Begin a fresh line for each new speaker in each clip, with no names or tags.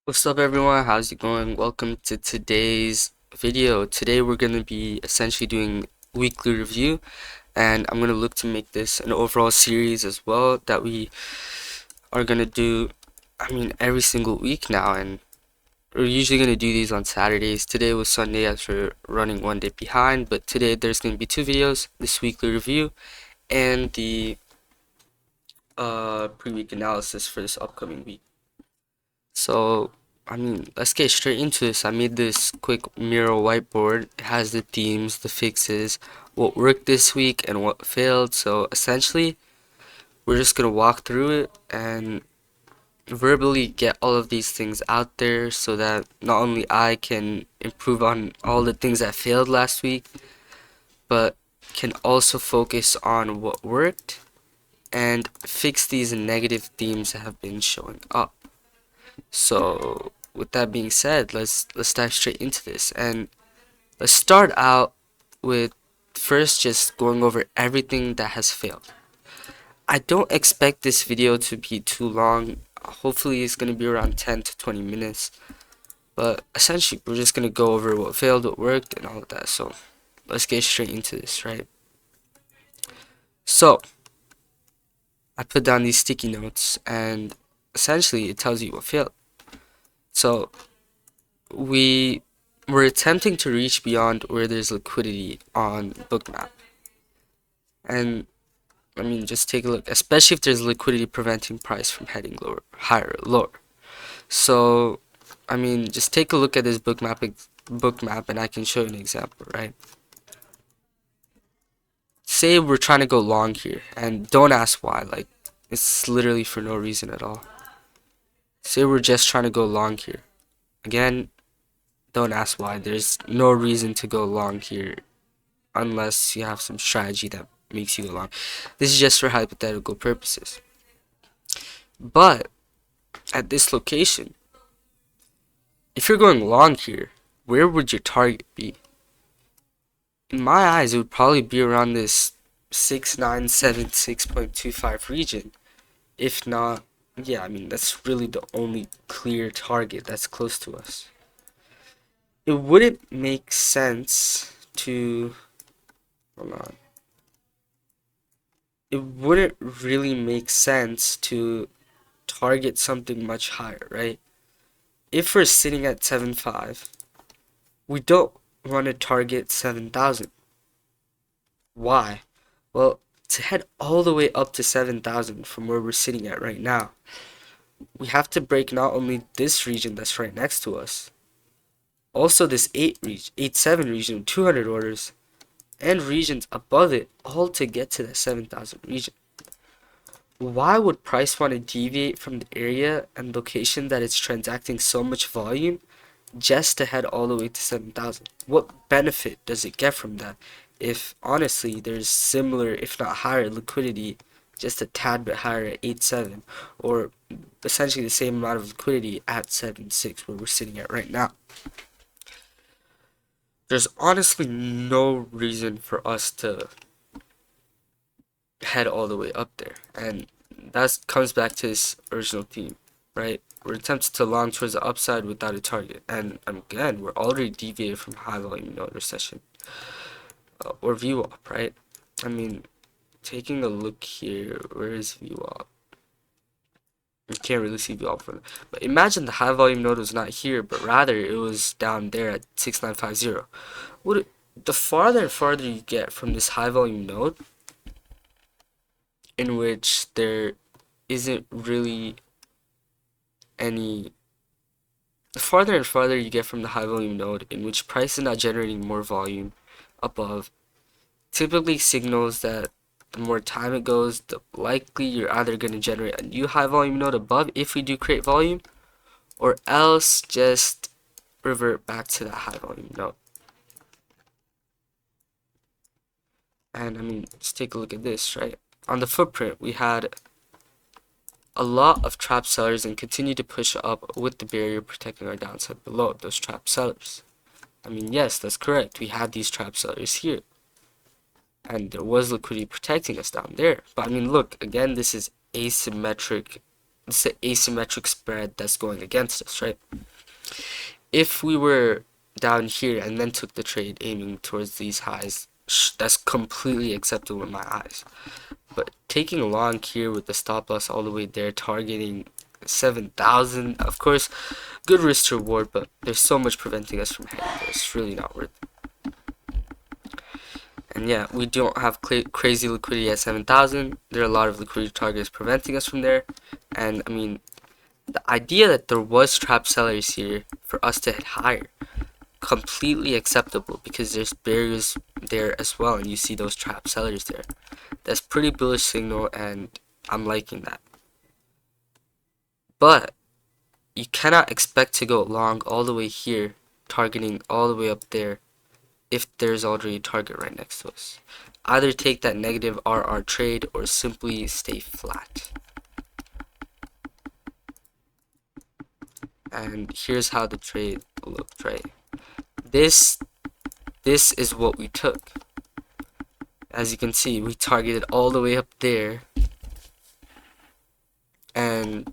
What's up everyone? How's it going? Welcome to today's video. Today we're going to be essentially doing weekly review, and I'm going to look to make this an overall series as well that we are going to do every single week now, and we're usually going to do these on Saturdays. Today was Sunday as we're running one day behind, but today there's going to be two videos, this weekly review and the pre-week analysis for this upcoming week. So, let's get straight into this. I made this quick mural whiteboard. It has the themes, the fixes, what worked this week, and what failed. So, essentially, we're just gonna walk through it and verbally get all of these things out there so that not only I can improve on all the things that failed last week, but can also focus on what worked and fix these negative themes that have been showing up. So, with that being said, let's dive straight into this, and let's start out with first just going over everything that has failed. I don't expect this video to be too long. Hopefully it's going to be around 10 to 20 minutes. But essentially we're just going to go over what failed, what worked, and all of that. So let's get straight into this, right? So I put down these sticky notes, and essentially it tells you what failed. So we were attempting to reach beyond where there's liquidity on Bookmap. And just take a look, especially if there's liquidity preventing price from heading lower, higher, lower. So, just take a look at this bookmap, and I can show you an example, right? Say we're trying to go long here, and don't ask why, like, it's literally for no reason at all. Say we're just trying to go long here. Again, don't ask why. There's no reason to go long here unless you have some strategy that makes you go long. This is just for hypothetical purposes. But at this location, if you're going long here, where would your target be? In my eyes, it would probably be around this 6976.25 region. If not, yeah, that's really the only clear target that's close to us. It wouldn't make sense to, hold on. It wouldn't really make sense to target something much higher, right? If we're sitting at 7.5, we don't want to target 7,000. Why? Well, to head all the way up to 7,000 from where we're sitting at right now, we have to break not only this region that's right next to us, also this 8.7 region, 200 orders, and regions above it, all to get to that 7,000 region. Why would price want to deviate from the area and location that it's transacting so much volume just to head all the way to 7,000? What benefit does it get from that if honestly there's similar, if not higher, liquidity, just a tad bit higher at 8.7, or essentially the same amount of liquidity at 7.6 where we're sitting at right now? There's honestly no reason for us to head all the way up there, and that comes back to this original theme, right? We're attempting to long towards the upside without a target, and again, we're already deviated from high volume node recession or VWAP, right? Taking a look here, where is VWAP? You can't really see VWAP from it, but imagine the high volume node was not here, but rather it was down there at 6950. The farther and farther you get from this high volume node, in which there isn't really any, the farther and farther you get from the high volume node in which price is not generating more volume above, typically signals that the more time it goes, the likely you're either going to generate a new high volume node above if we do create volume, or else just revert back to that high volume node. And let's take a look at this, right? On the footprint, we had a lot of trap sellers and continue to push up with the barrier protecting our downside below those trap sellers. Yes, that's correct. We had these trap sellers here, and there was liquidity protecting us down there. But look, again, this is asymmetric it's the asymmetric spread that's going against us, right? If we were down here and then took the trade aiming towards these highs, that's completely acceptable in my eyes. But taking a long here with the stop loss all the way there, targeting 7,000, of course, good risk to reward, but there's so much preventing us from heading there. It's really not worth it. And yeah, we don't have crazy liquidity at 7,000. There are a lot of liquidity targets preventing us from there. And I mean, the idea that there was trap sellers here for us to hit higher, completely acceptable because there's barriers there as well, and you see those trap sellers there. That's pretty bullish signal, and I'm liking that. But you cannot expect to go long all the way here, targeting all the way up there, if there's already a target right next to us. Either take that negative RR trade or simply stay flat. And here's how the trade looked, right? This is what we took. As you can see, we targeted all the way up there and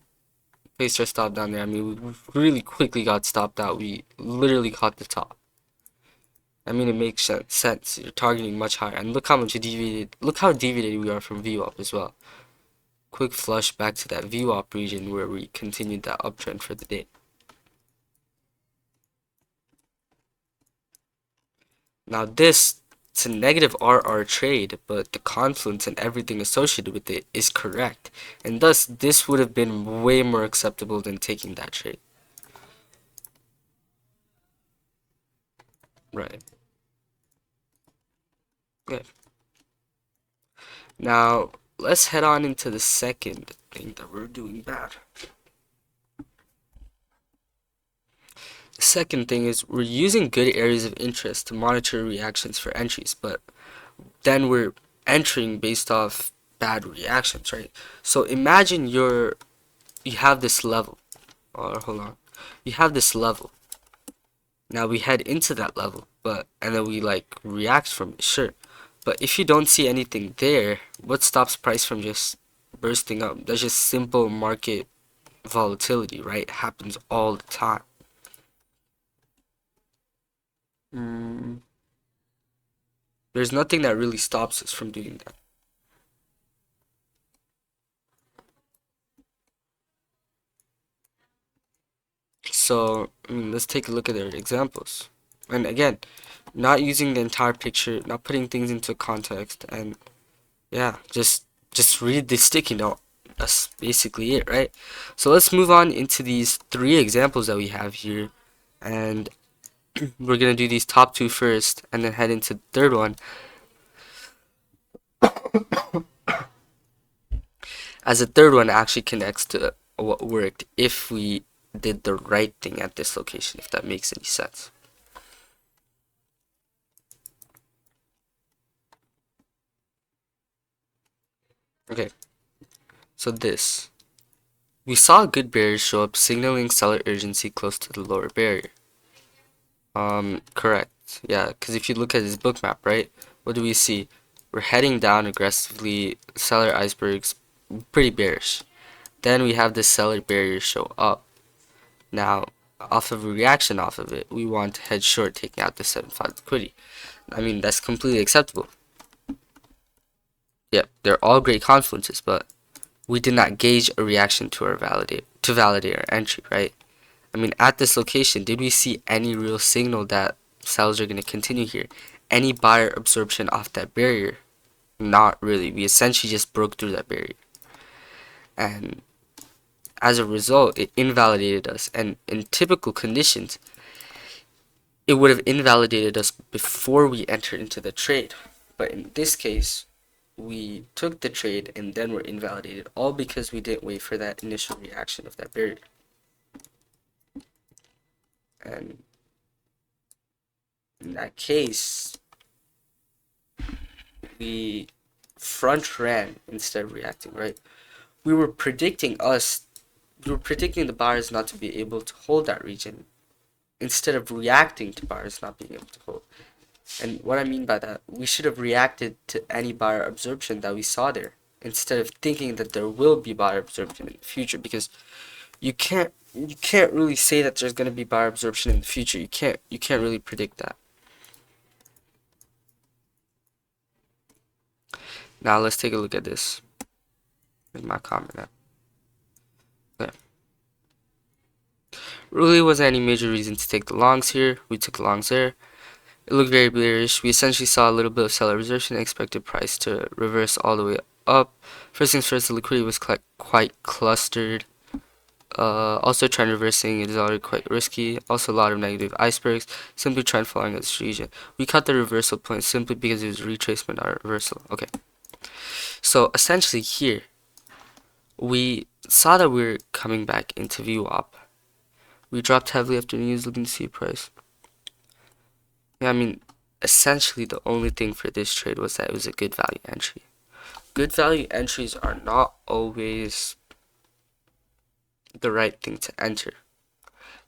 placed our stop down there. I mean, we really quickly got stopped out. We literally caught the top. I mean, it makes sense. You're targeting much higher, and look how much deviated. Look how deviated we are from VWAP as well. Quick flush back to that VWAP region where we continued that uptrend for the day. Now this, it's a negative RR trade, but the confluence and everything associated with it is correct, and thus this would have been way more acceptable than taking that trade. Right. Good. Now let's head on into the second thing that we're doing bad. The second thing is we're using good areas of interest to monitor reactions for entries, but then we're entering based off bad reactions, right? So imagine you have this level, or hold on, you have this level. Now we head into that level, and then we like react from it, sure. But if you don't see anything there, what stops price from just bursting up? That's just simple market volatility, right? It happens all the time. There's nothing that really stops us from doing that. So, I mean, let's take a look at their examples. And again, not using the entire picture, not putting things into context, and yeah, just read the sticky note. That's basically it, right? So let's move on into these three examples that we have here, and we're gonna do these top two first, and then head into the third one. As the third one actually connects to what worked if we did the right thing at this location, if that makes any sense. Okay, so we saw a good barrier show up, signaling seller urgency close to the lower barrier. Correct. Yeah, because if you look at this book map, right, what do we see? We're heading down aggressively, seller icebergs, pretty bearish. Then we have this seller barrier show up. Now, off of a reaction off of it, we want to head short, taking out the 7.5 liquidity. I mean, that's completely acceptable. Yep, they're all great confluences, but we did not gauge a reaction to validate our entry, right? I mean, at this location, did we see any real signal that sellers are going to continue here? Any buyer absorption off that barrier? Not really. We essentially just broke through that barrier. And as a result, it invalidated us. And in typical conditions, it would have invalidated us before we entered into the trade. But in this case, we took the trade and then were invalidated, all because we didn't wait for that initial reaction of that barrier. And in that case, we front ran instead of reacting, right? We were predicting the buyers not to be able to hold that region instead of reacting to buyers not being able to hold. And what I mean by that, we should have reacted to any buyer absorption that we saw there. instead of thinking that there will be buyer absorption in the future, because you can't really say that there's going to be buyer absorption in the future. You can't really predict that. Now let's take a look at this with my comment app. Okay. Really wasn't any major reason to take the longs here. We took the longs there. It looked very bearish. We essentially saw a little bit of seller absorption, expected price to reverse all the way up. First things first, the liquidity was quite clustered. Also trend reversing is already quite risky. Also a lot of negative icebergs, simply trend following this region. We cut the reversal point simply because it was retracement, not a reversal. Okay. So essentially here, we saw that we were coming back into VWAP. We dropped heavily after news, looking to see price. Yeah, I mean, essentially the only thing for this trade was that it was a good value entry. Good value entries are not always the right thing to enter.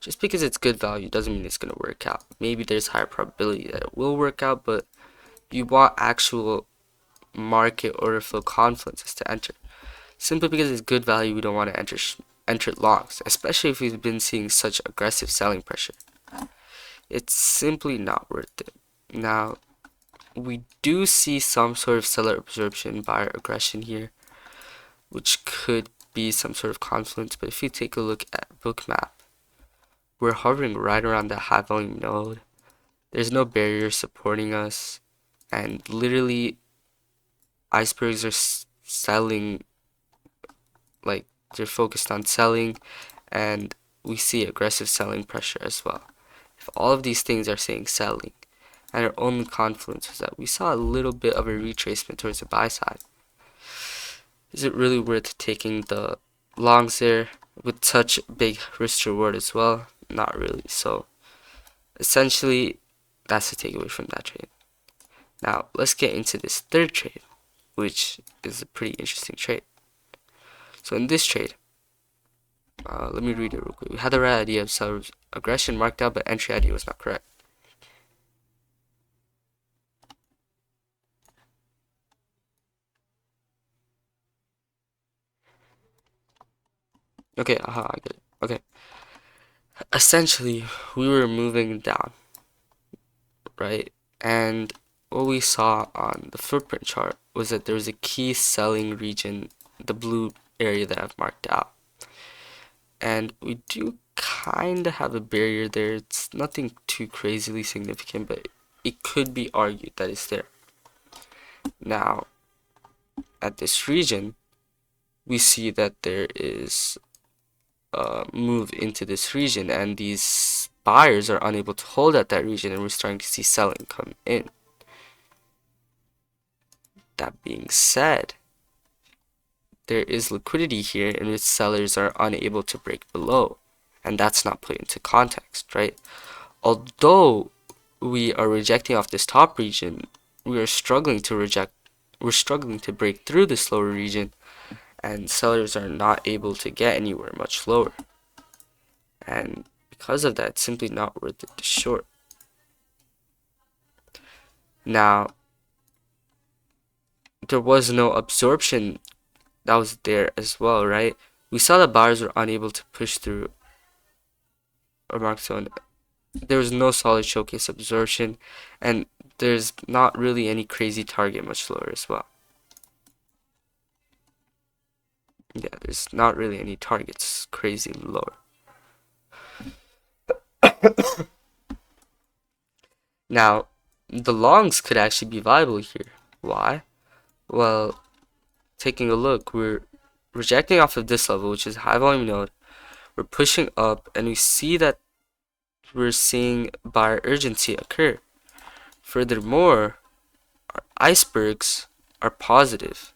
Just because it's good value doesn't mean it's going to work out. Maybe there's higher probability that it will work out, but you want actual market order flow confluences to enter. Simply because it's good value, we don't want to enter longs, especially if we've been seeing such aggressive selling pressure. It's simply not worth it. Now, we do see some sort of seller absorption, buyer aggression here, which could be some sort of confluence. But if you take a look at Bookmap, we're hovering right around that high volume node. There's no barrier supporting us, and literally icebergs are selling, like they're focused on selling, and we see aggressive selling pressure as well. If all of these things are saying selling, and our only confluence was that we saw a little bit of a retracement towards the buy side, is it really worth taking the longs there with such big risk reward as well? Not really. So essentially, that's the takeaway from that trade. Now let's get into this third trade, which is a pretty interesting trade. So in this trade, let me read it real quick. We had the right idea of seller's aggression marked out, but entry idea was not correct. Okay, I get it. Okay. Essentially, we were moving down, right? And what we saw on the footprint chart was that there was a key selling region, the blue area that I've marked out. And we do kind of have a barrier there. It's nothing too crazily significant, but it could be argued that it's there. Now, at this region, we see that there is a move into this region, and these buyers are unable to hold at that region, and we're starting to see selling come in. That being said, there is liquidity here in which sellers are unable to break below, and that's not put into context, right? Although we are rejecting off this top region, we're struggling to break through this lower region, and sellers are not able to get anywhere much lower. And because of that, it's simply not worth it to short. Now, there was no absorption that was there as well, right? We saw that buyers were unable to push through a mark zone. There was no solid showcase absorption, and there's not really any crazy target much lower as well. Yeah, there's not really any targets crazy lower. Now, the longs could actually be viable here. Why? Well, taking a look, we're rejecting off of this level, which is high volume node. We're pushing up, and we see that we're seeing buyer urgency occur. Furthermore, our icebergs are positive,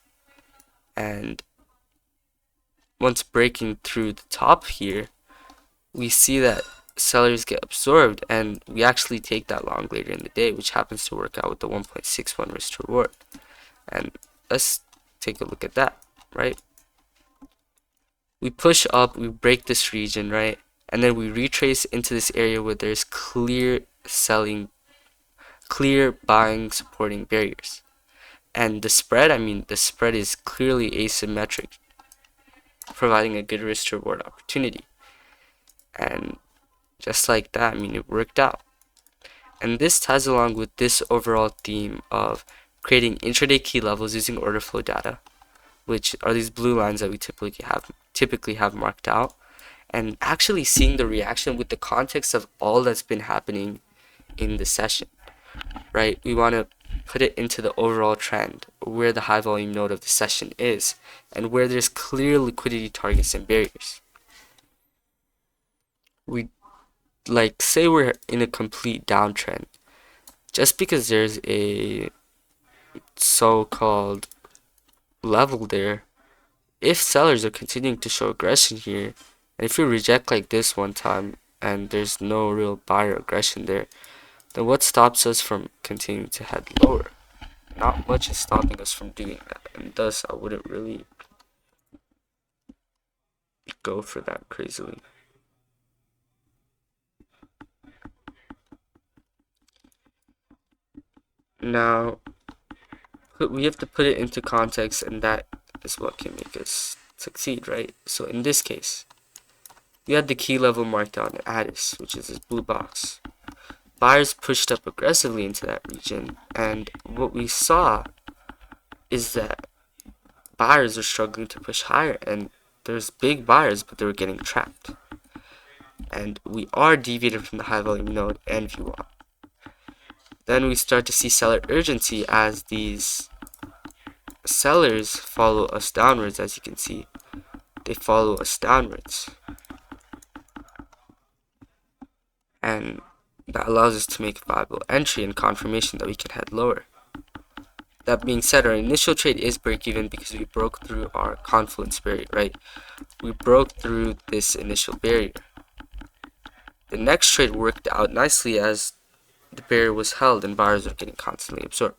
and once breaking through the top here, we see that sellers get absorbed, and we actually take that long later in the day, which happens to work out with the 1.61 risk to reward. And let's take a look at that, right? We push up, we break this region, right? And then we retrace into this area where there's clear selling, clear buying supporting barriers. And the spread, I mean, the spread is clearly asymmetric, providing a good risk to reward opportunity. And just like that, I mean, it worked out. And this ties along with this overall theme of creating intraday key levels using order flow data, which are these blue lines that we typically have marked out, and actually seeing the reaction with the context of all that's been happening in the session, right? We want to put it into the overall trend, where the high volume node of the session is, and where there's clear liquidity targets and barriers. We say we're in a complete downtrend. Just because there's a so-called level there, if sellers are continuing to show aggression here, and if we reject like this one time and there's no real buyer aggression there, then what stops us from continuing to head lower? Not much is stopping us from doing that, and thus I wouldn't really go for that crazily. Now, we have to put it into context, and that is what can make us succeed, right? So in this case, we had the key level marked out in Addis, which is this blue box. Buyers pushed up aggressively into that region, and what we saw is that buyers are struggling to push higher, and there's big buyers, but they were getting trapped. And we are deviating from the high volume node and VWAP. Then we start to see seller urgency as these sellers follow us downwards. As you can see, they follow us downwards, and that allows us to make a viable entry and confirmation that we can head lower. That being said, our initial trade is break even because we broke through our confluence barrier, right? We broke through this initial barrier. The next trade worked out nicely as the barrier was held and buyers were getting constantly absorbed.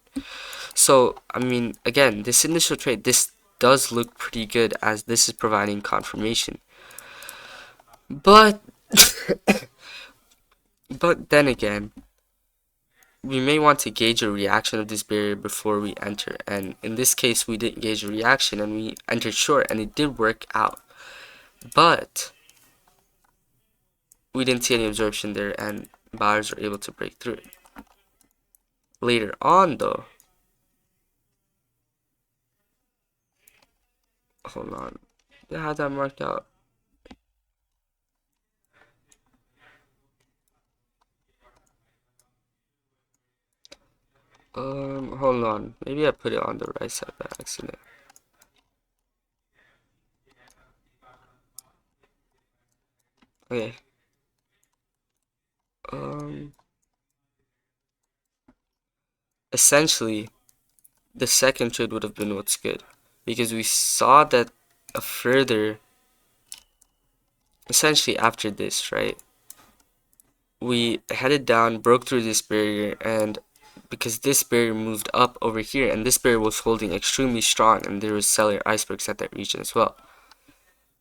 So, I mean, again, this initial trade, this does look pretty good as this is providing confirmation. But, but then again, we may want to gauge a reaction of this barrier before we enter. And in this case, we didn't gauge a reaction and we entered short, and it did work out. But we didn't see any absorption there, and buyers were able to break through it. Later on, though, hold on, I had that marked out. Hold on, maybe I put it on the right side by accident. Okay. Essentially, the second trade would have been what's good, because we saw that a further, essentially after this, right, we headed down, broke through this barrier, and because this barrier moved up over here, and this barrier was holding extremely strong, and there was seller icebergs at that region as well.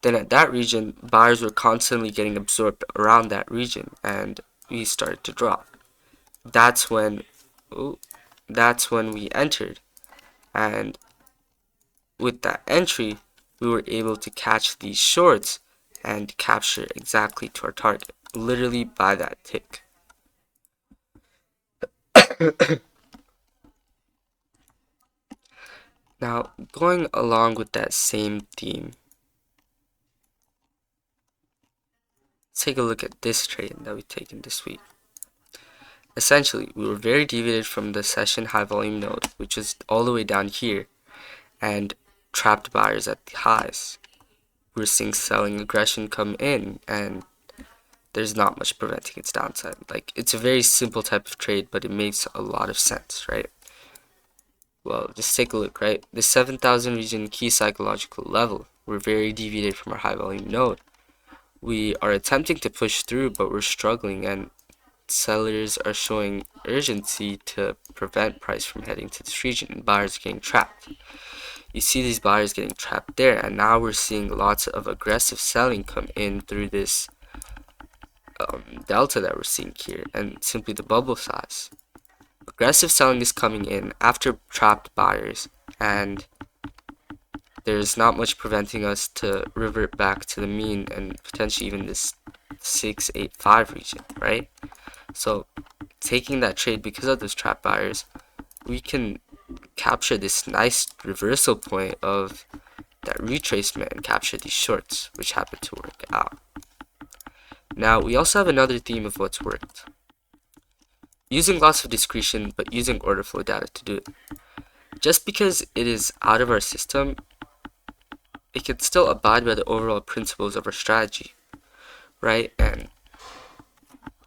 Then at that region, buyers were constantly getting absorbed around that region, and we started to drop. That's when we entered, and with that entry, we were able to catch these shorts and capture exactly to our target, literally by that tick. Now, going along with that same theme, let's take a look at this trade that we've taken this week. Essentially, we were very deviated from the session high volume node, which is all the way down here, and trapped buyers at the highs. We're seeing selling aggression come in, and there's not much preventing its downside. Like, it's a very simple type of trade, but it makes a lot of sense, right? Well, just take a look, right? The 7,000 region key psychological level, we're very deviated from our high volume node. We are attempting to push through, but we're struggling, and sellers are showing urgency to prevent price from heading to this region, and buyers are getting trapped. You see these buyers getting trapped there, and now we're seeing lots of aggressive selling come in through this delta that we're seeing here, and simply the bubble size. Aggressive selling is coming in after trapped buyers and there's not much preventing us to revert back to the mean and potentially even this 685 region, right? So taking that trade because of those trap buyers, we can capture this nice reversal point of that retracement and capture these shorts, which happen to work out. Now, we also have another theme of what's worked. Using loss of discretion, but using order flow data to do it. Just because it is out of our system, it can still abide by the overall principles of our strategy, right? And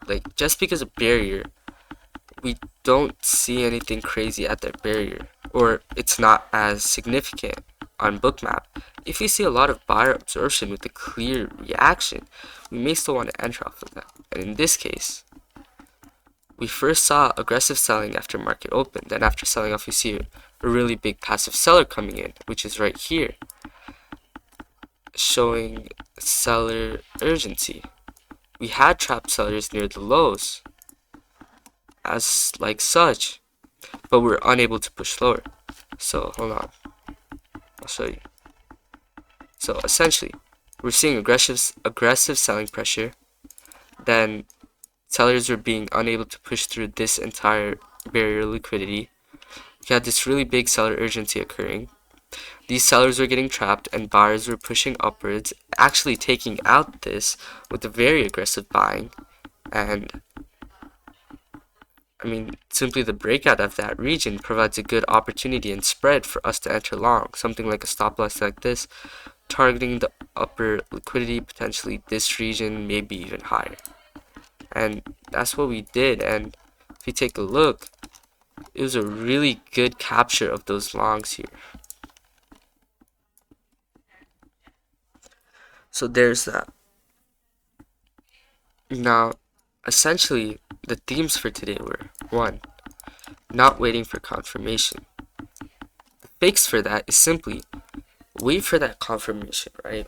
like, just because a barrier, we don't see anything crazy at that barrier, or it's not as significant on Bookmap. If we see a lot of buyer absorption with a clear reaction, we may still want to enter off of that. And in this case, we first saw aggressive selling after market open. Then after selling off, we see a really big passive seller coming in, which is right here, showing seller urgency. We had trapped sellers near the lows as like such, but we're unable to push lower. So hold on, I'll show you. So essentially, we're seeing aggressive selling pressure. Then sellers were being unable to push through this entire barrier liquidity. We had this really big seller urgency occurring. These sellers were getting trapped and buyers were pushing upwards, actually taking out this with a very aggressive buying. And I mean, simply the breakout of that region provides a good opportunity and spread for us to enter long. Something like a stop loss like this, targeting the upper liquidity, potentially this region, maybe even higher. And that's what we did. And if you take a look, it was a really good capture of those longs here. So there's that. Now, essentially, the themes for today were 1. Not waiting for confirmation. The fix for that is simply wait for that confirmation, right?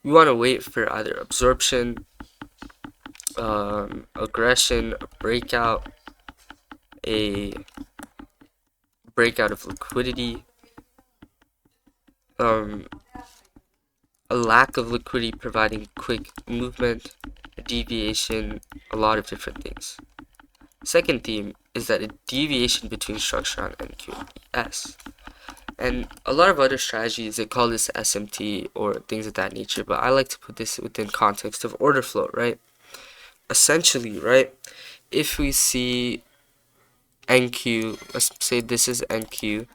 We want to wait for either absorption, aggression, a breakout of liquidity, a lack of liquidity providing quick movement, a deviation, a lot of different things. Second theme is that a deviation between structure on NQ and ES. And a lot of other strategies, they call this SMT or things of that nature, but I like to put this within context of order flow, right? Essentially, right, if we see NQ, let's say this is NQ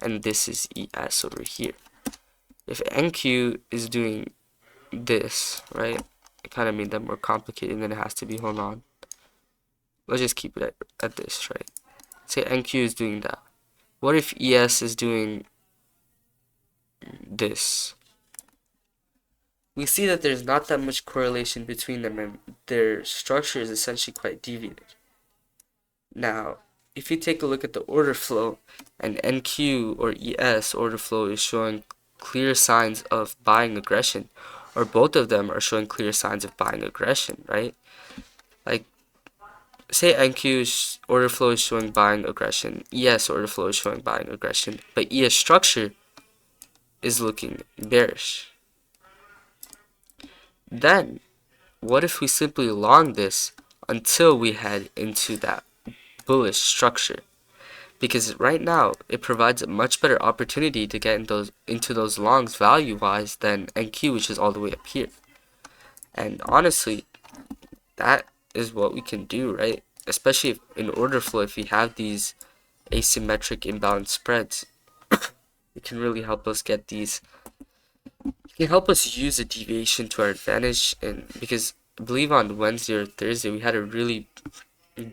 and this is ES over here. If NQ is doing this, right, I kind of made that more complicated than it has to be. Hold on. Let's just keep it at this, right? Say NQ is doing that. What if ES is doing this? We see that there's not that much correlation between them and their structure is essentially quite deviated. Now, if you take a look at the order flow and NQ or ES order flow is showing clear signs of buying aggression, or both of them are showing clear signs of buying aggression, right? Like, say NQ's order flow is showing buying aggression, ES order flow is showing buying aggression, but ES structure is looking bearish. Then, what if we simply long this until we head into that bullish structure? Because right now, it provides a much better opportunity to get into those longs value-wise than NQ, which is all the way up here. And honestly, that is what we can do, right? Especially if, in order flow, if we have these asymmetric imbalance spreads, it can really help us get these. It can help us use a deviation to our advantage, and because I believe on Wednesday or Thursday we had a really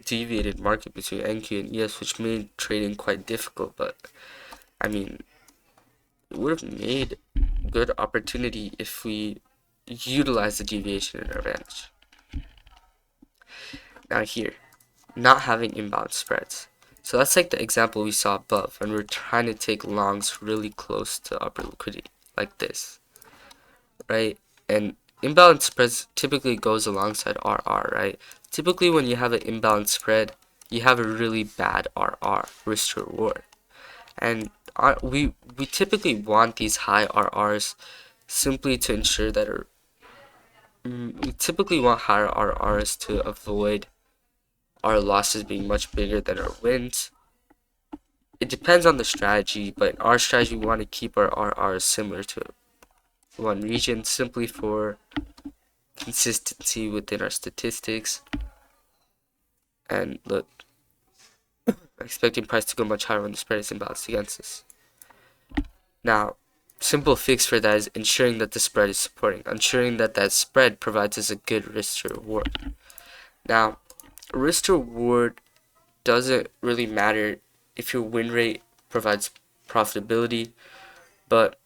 deviated market between NQ and ES, which made trading quite difficult. But I mean, it would have made good opportunity if we utilize the deviation in our advantage. Now here, not having imbalance spreads. So that's like the example we saw above when we're trying to take longs really close to upper liquidity, like this, right? And imbalance spreads typically goes alongside RR, right? Typically when you have an imbalance spread, you have a really bad RR, risk to reward. And we typically want these high RRs simply to ensure that we typically want higher RRs to avoid our losses being much bigger than our wins. It depends on the strategy, but in our strategy, we want to keep our RRs similar to one region simply for consistency within our statistics. And look, expecting price to go much higher when the spread is imbalanced against us. Now, simple fix for that is ensuring that the spread is supporting, ensuring that that spread provides us a good risk to reward. Now, risk to reward doesn't really matter if your win rate provides profitability, but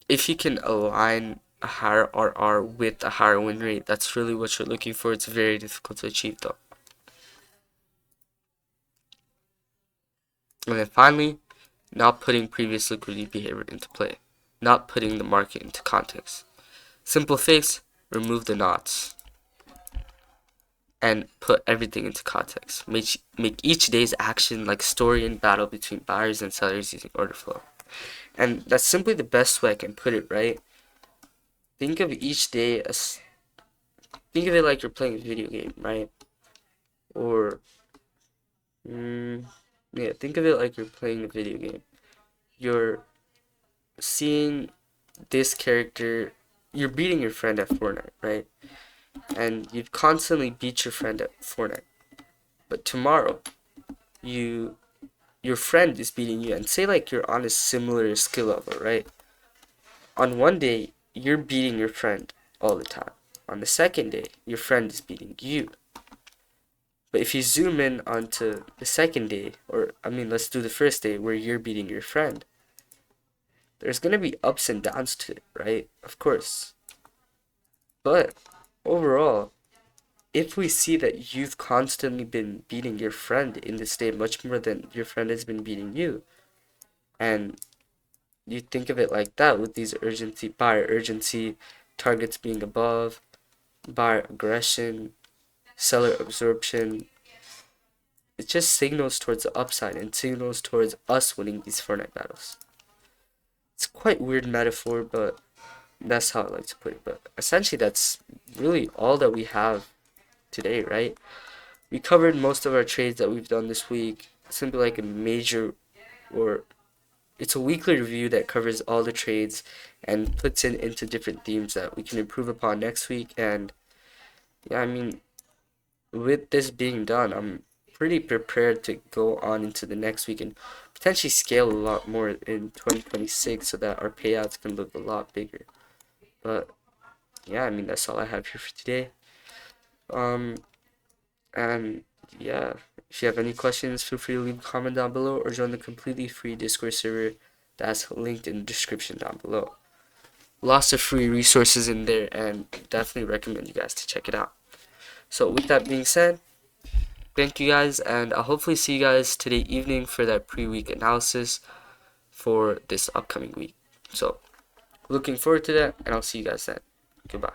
if you can align a higher RR with a higher win rate, that's really what you're looking for. It's very difficult to achieve though. And then finally, not putting previous liquidity behavior into play, not putting the market into context. Simple fix, remove the knots and put everything into context. Make each day's action like story and battle between buyers and sellers using order flow. And that's simply the best way I can put it, right? Think of each day as, think of it like you're playing a video game, right? Or, yeah, think of it like you're playing a video game. You're seeing this character, you're beating your friend at Fortnite, right? And you constantly beat your friend at Fortnite. But tomorrow, your friend is beating you, and say like you're on a similar skill level, right? On one day, you're beating your friend all the time. On the second day, your friend is beating you. But if you zoom in onto the second day, or I mean, let's do the first day where you're beating your friend, there's gonna be ups and downs to it, right? Of course. But overall, if we see that you've constantly been beating your friend in this day much more than your friend has been beating you, and you think of it like that with these urgency, buyer urgency, targets being above, buyer aggression, seller absorption, it just signals towards the upside and signals towards us winning these Fortnite battles. It's quite weird metaphor, but that's how I like to put it. But essentially, that's really all that we have today, right? We covered most of our trades that we've done this week. Simply like a major, or it's a weekly review that covers all the trades and puts it into different themes that we can improve upon next week. And yeah, I mean, with this being done, I'm pretty prepared to go on into the next week and potentially scale a lot more in 2026 so that our payouts can look a lot bigger. But yeah, I mean, that's all I have here for today. And yeah, if you have any questions, feel free to leave a comment down below or join the completely free Discord server that's linked in the description down below. Lots of free resources in there, and definitely recommend you guys to check it out. So with that being said, thank you guys, and I'll hopefully see you guys today evening for that pre-week analysis for this upcoming week. So looking forward to that, and I'll see you guys then. Goodbye.